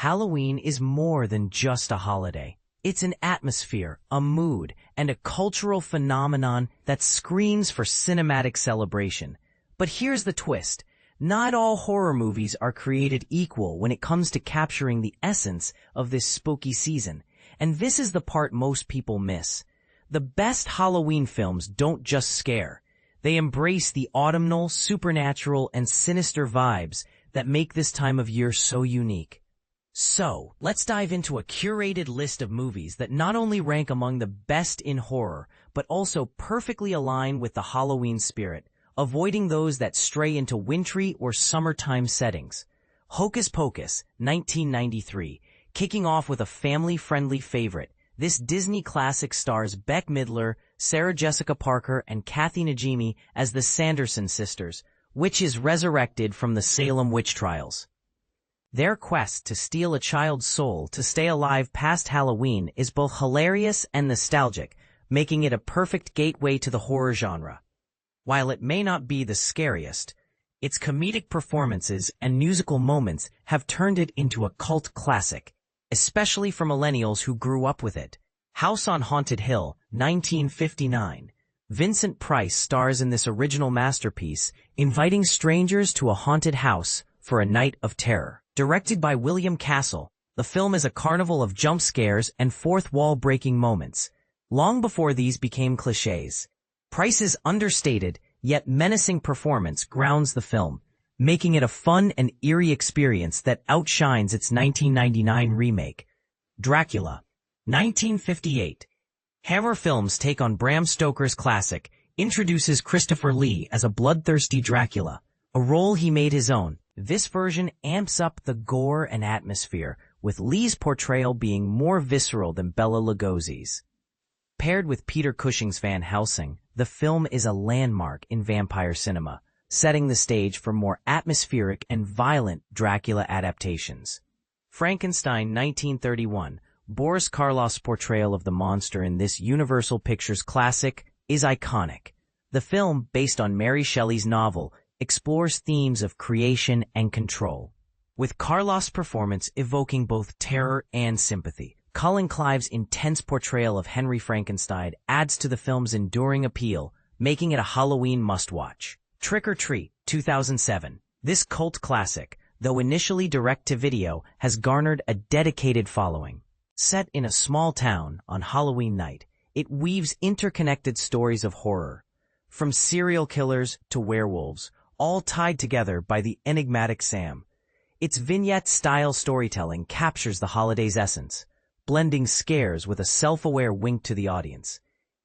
Halloween is more than just a holiday. It's an atmosphere, a mood, and a cultural phenomenon that screams for cinematic celebration. But here's the twist. Not all horror movies are created equal when it comes to capturing the essence of this spooky season. And this is the part most people miss. The best Halloween films don't just scare. They embrace the autumnal, supernatural, and sinister vibes that make this time of year so unique. So, let's dive into a curated list of movies that not only rank among the best in horror, but also perfectly align with the Halloween spirit, avoiding those that stray into wintry or summertime settings. Hocus Pocus, 1993, kicking off with a family-friendly favorite. This Disney classic stars Bette Midler, Sarah Jessica Parker, and Kathy Najimy as the Sanderson sisters, witches resurrected from the Salem witch trials. Their quest to steal a child's soul to stay alive past Halloween is both hilarious and nostalgic, making it a perfect gateway to the horror genre. While it may not be the scariest, its comedic performances and musical moments have turned it into a cult classic, especially for millennials who grew up with it. House on Haunted Hill, 1959. Vincent Price stars in this original masterpiece, inviting strangers to a haunted house for a night of terror. Directed by William Castle, the film is a carnival of jump scares and fourth-wall-breaking moments, long before these became cliches. Price's understated, yet menacing performance grounds the film, making it a fun and eerie experience that outshines its 1999 remake. Dracula, 1958. Hammer Films' take on Bram Stoker's classic introduces Christopher Lee as a bloodthirsty Dracula, a role he made his own. This version amps up the gore and atmosphere, with Lee's portrayal being more visceral than Bela Lugosi's. Paired with Peter Cushing's Van Helsing, the film is a landmark in vampire cinema, setting the stage for more atmospheric and violent Dracula adaptations. Frankenstein, 1931. Boris Karloff's portrayal of the monster in this Universal Pictures classic is iconic. The film, based on Mary Shelley's novel, explores themes of creation and control, with Karloff's performance evoking both terror and sympathy. Colin Clive's intense portrayal of Henry Frankenstein adds to the film's enduring appeal, making it a Halloween must-watch. Trick or Treat, 2007. This cult classic, though initially direct-to-video, has garnered a dedicated following. Set in a small town on Halloween night, it weaves interconnected stories of horror, from serial killers to werewolves, all tied together by the enigmatic Sam. Its vignette-style storytelling captures the holiday's essence, blending scares with a self-aware wink to the audience.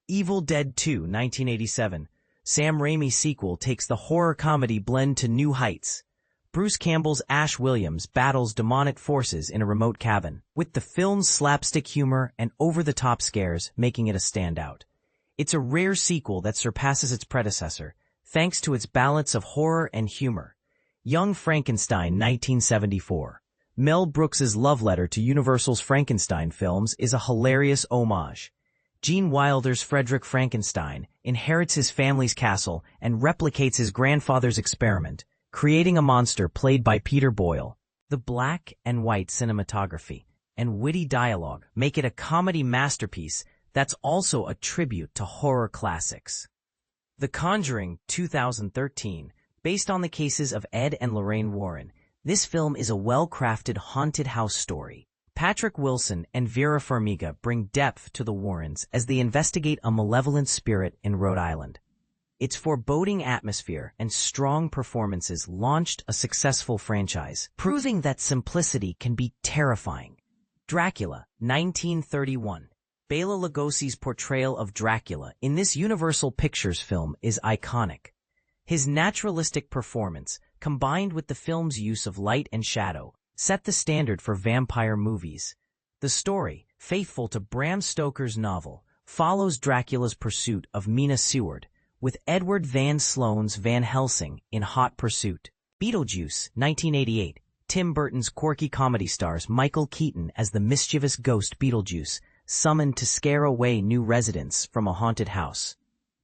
Evil Dead 2, 1987. Sam Raimi's sequel takes the horror comedy blend to new heights. Bruce Campbell's Ash Williams battles demonic forces in a remote cabin, with the film's slapstick humor and over-the-top scares making it a standout. It's a rare sequel that surpasses its predecessor, thanks to its balance of horror and humor. Young Frankenstein, 1974. Mel Brooks's love letter to Universal's Frankenstein films is a hilarious homage. Gene Wilder's Frederick Frankenstein inherits his family's castle and replicates his grandfather's experiment, creating a monster played by Peter Boyle. The black and white cinematography and witty dialogue make it a comedy masterpiece that's also a tribute to horror classics. The Conjuring, 2013. Based on the cases of Ed and Lorraine Warren, this film is a well-crafted haunted house story. Patrick Wilson and Vera Farmiga bring depth to the Warrens as they investigate a malevolent spirit in Rhode Island. Its foreboding atmosphere and strong performances launched a successful franchise, proving that simplicity can be terrifying. Dracula, 1931. Bela Lugosi's portrayal of Dracula in this Universal Pictures film is iconic. His naturalistic performance, combined with the film's use of light and shadow, set the standard for vampire movies. The story, faithful to Bram Stoker's novel, follows Dracula's pursuit of Mina Seward, with Edward Van Sloan's Van Helsing in hot pursuit. Beetlejuice, 1988. Tim Burton's quirky comedy stars Michael Keaton as the mischievous ghost Beetlejuice, summoned to scare away new residents from a haunted house.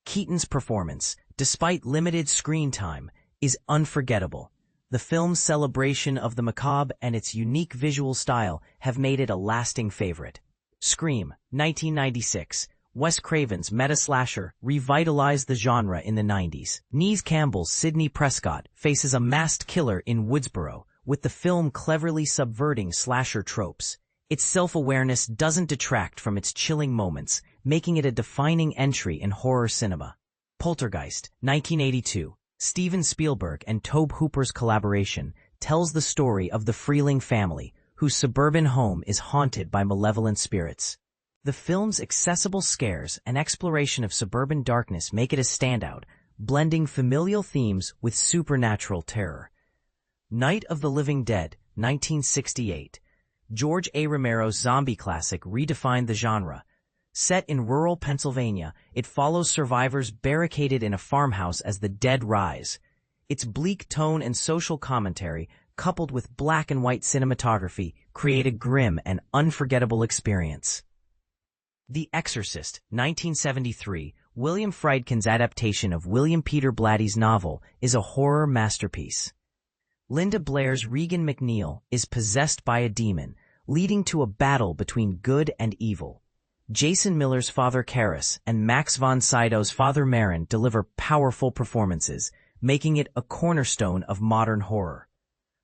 Keaton's performance, despite limited screen time, is unforgettable. The film's celebration of the macabre and its unique visual style have made it a lasting favorite. Scream, 1996. Wes Craven's meta-slasher revitalized the genre in the 90s. Neve Campbell's Sidney Prescott faces a masked killer in Woodsboro, with the film cleverly subverting slasher tropes. Its self-awareness doesn't detract from its chilling moments, making it a defining entry in horror cinema. Poltergeist, 1982. Steven Spielberg and Tobe Hooper's collaboration tells the story of the Freeling family, whose suburban home is haunted by malevolent spirits. The film's accessible scares and exploration of suburban darkness make it a standout, blending familial themes with supernatural terror. Night of the Living Dead, 1968. George A. Romero's zombie classic redefined the genre. Set in rural Pennsylvania, it follows survivors barricaded in a farmhouse as the dead rise. Its bleak tone and social commentary, coupled with black and white cinematography, create a grim and unforgettable experience. The Exorcist, 1973, William Friedkin's adaptation of William Peter Blatty's novel, is a horror masterpiece. Linda Blair's Regan McNeil is possessed by a demon, leading to a battle between good and evil. Jason Miller's Father Karras and Max von Sydow's Father Merrin deliver powerful performances, making it a cornerstone of modern horror.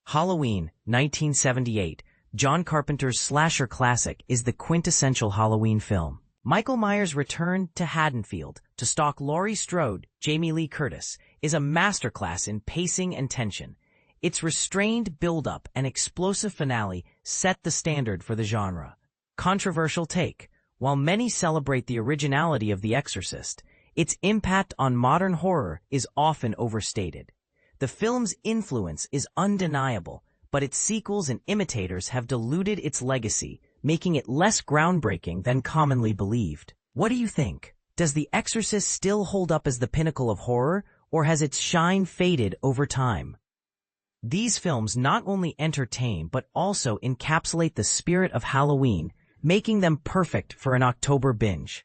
Halloween, 1978, John Carpenter's slasher classic, is the quintessential Halloween film. Michael Myers' return to Haddonfield to stalk Laurie Strode, Jamie Lee Curtis, is a masterclass in pacing and tension. Its restrained build-up and explosive finale set the standard for the genre. Controversial take. While many celebrate the originality of The Exorcist, its impact on modern horror is often overstated. The film's influence is undeniable, but its sequels and imitators have diluted its legacy, making it less groundbreaking than commonly believed. What do you think? Does The Exorcist still hold up as the pinnacle of horror, or has its shine faded over time? These films not only entertain but also encapsulate the spirit of Halloween, making them perfect for an October binge.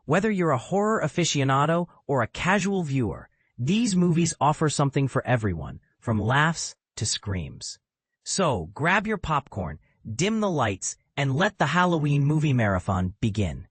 Whether you're a horror aficionado or a casual viewer, these movies offer something for everyone, from laughs to screams. So, grab your popcorn, dim the lights, and let the Halloween movie marathon begin.